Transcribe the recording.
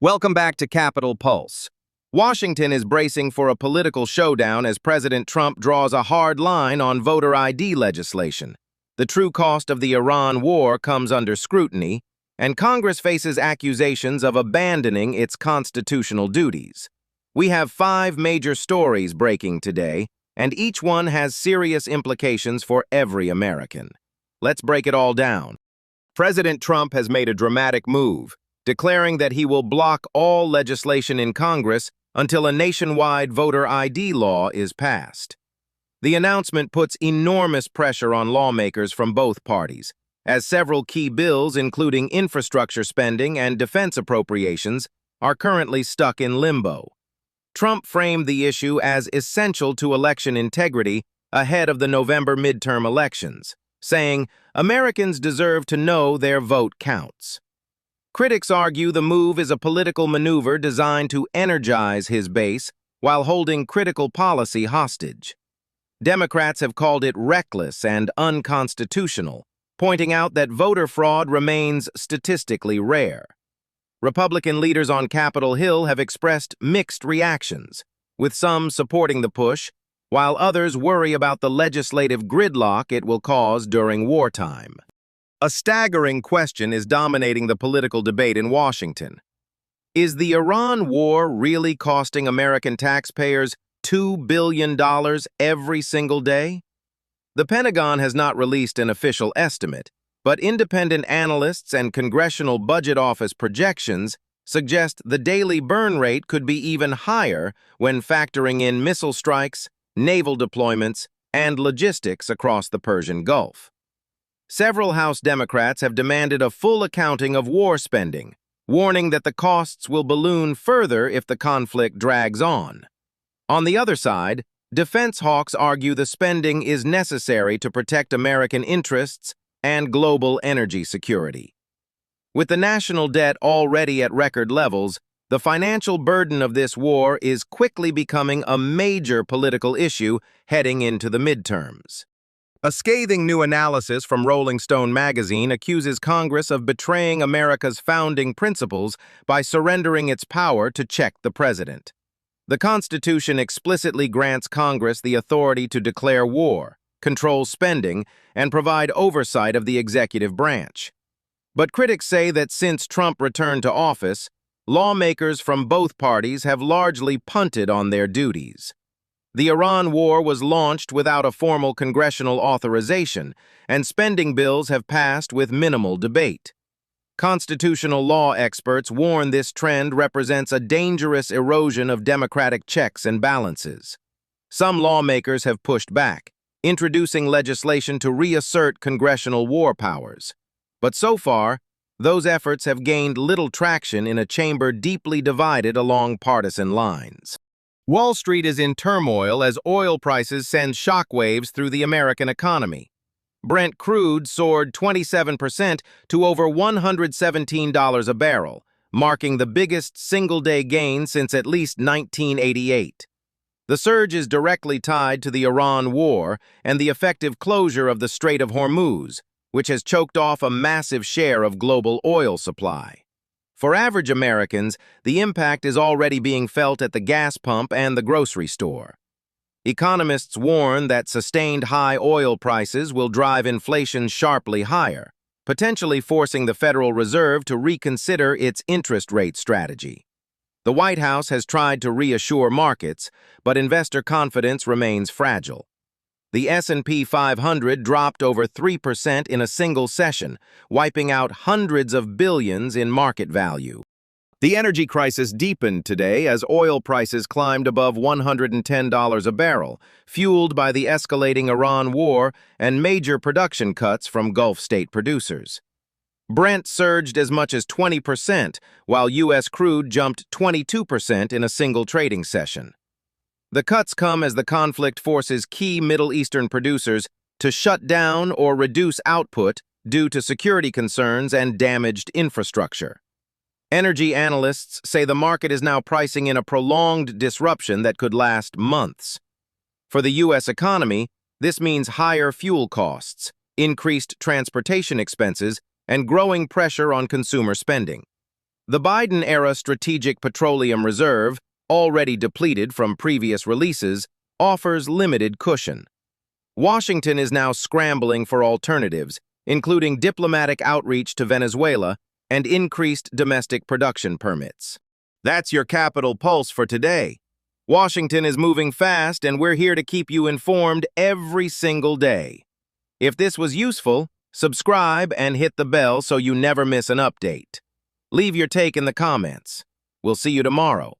Welcome back to Capitol Pulse. Washington is bracing for a political showdown as President Trump draws a hard line on voter ID legislation. The true cost of the Iran war comes under scrutiny, and Congress faces accusations of abandoning its constitutional duties. We have 5 major stories breaking today, and each one has serious implications for every American. Let's break it all down. President Trump has made a dramatic move, declaring that he will block all legislation in Congress until a nationwide voter ID law is passed. The announcement puts enormous pressure on lawmakers from both parties, as several key bills, including infrastructure spending and defense appropriations, are currently stuck in limbo. Trump framed the issue as essential to election integrity ahead of the November midterm elections, saying, "Americans deserve to know their vote counts." Critics argue the move is a political maneuver designed to energize his base while holding critical policy hostage. Democrats have called it reckless and unconstitutional, pointing out that voter fraud remains statistically rare. Republican leaders on Capitol Hill have expressed mixed reactions, with some supporting the push, while others worry about the legislative gridlock it will cause during wartime. A staggering question is dominating the political debate in Washington. Is the Iran war really costing American taxpayers $2 billion every single day? The Pentagon has not released an official estimate, but independent analysts and Congressional Budget Office projections suggest the daily burn rate could be even higher when factoring in missile strikes, naval deployments, and logistics across the Persian Gulf. Several House Democrats have demanded a full accounting of war spending, warning that the costs will balloon further if the conflict drags on. On the other side, defense hawks argue the spending is necessary to protect American interests and global energy security. With the national debt already at record levels, the financial burden of this war is quickly becoming a major political issue heading into the midterms. A scathing new analysis from Rolling Stone magazine accuses Congress of betraying America's founding principles by surrendering its power to check the president. The Constitution explicitly grants Congress the authority to declare war, control spending, and provide oversight of the executive branch. But critics say that since Trump returned to office, lawmakers from both parties have largely punted on their duties. The Iran war was launched without a formal congressional authorization, and spending bills have passed with minimal debate. Constitutional law experts warn this trend represents a dangerous erosion of democratic checks and balances. Some lawmakers have pushed back, introducing legislation to reassert congressional war powers. But so far, those efforts have gained little traction in a chamber deeply divided along partisan lines. Wall Street is in turmoil as oil prices send shockwaves through the American economy. Brent crude soared 27% to over $117 a barrel, marking the biggest single-day gain since at least 1988. The surge is directly tied to the Iran war and the effective closure of the Strait of Hormuz, which has choked off a massive share of global oil supply. For average Americans, the impact is already being felt at the gas pump and the grocery store. Economists warn that sustained high oil prices will drive inflation sharply higher, potentially forcing the Federal Reserve to reconsider its interest rate strategy. The White House has tried to reassure markets, but investor confidence remains fragile. The S&P 500 dropped over 3% in a single session, wiping out hundreds of billions in market value. The energy crisis deepened today as oil prices climbed above $110 a barrel, fueled by the escalating Iran war and major production cuts from Gulf state producers. Brent surged as much as 20%, while U.S. crude jumped 22% in a single trading session. The cuts come as the conflict forces key Middle Eastern producers to shut down or reduce output due to security concerns and damaged infrastructure. Energy analysts say the market is now pricing in a prolonged disruption that could last months. For the U.S. economy, this means higher fuel costs, increased transportation expenses, and growing pressure on consumer spending. The Biden-era Strategic Petroleum Reserve, already depleted from previous releases, offers limited cushion. Washington is now scrambling for alternatives, including diplomatic outreach to Venezuela and increased domestic production permits. That's your Capital Pulse for today. Washington is moving fast, and we're here to keep you informed every single day. If this was useful, subscribe and hit the bell so you never miss an update. Leave your take in the comments. We'll see you tomorrow.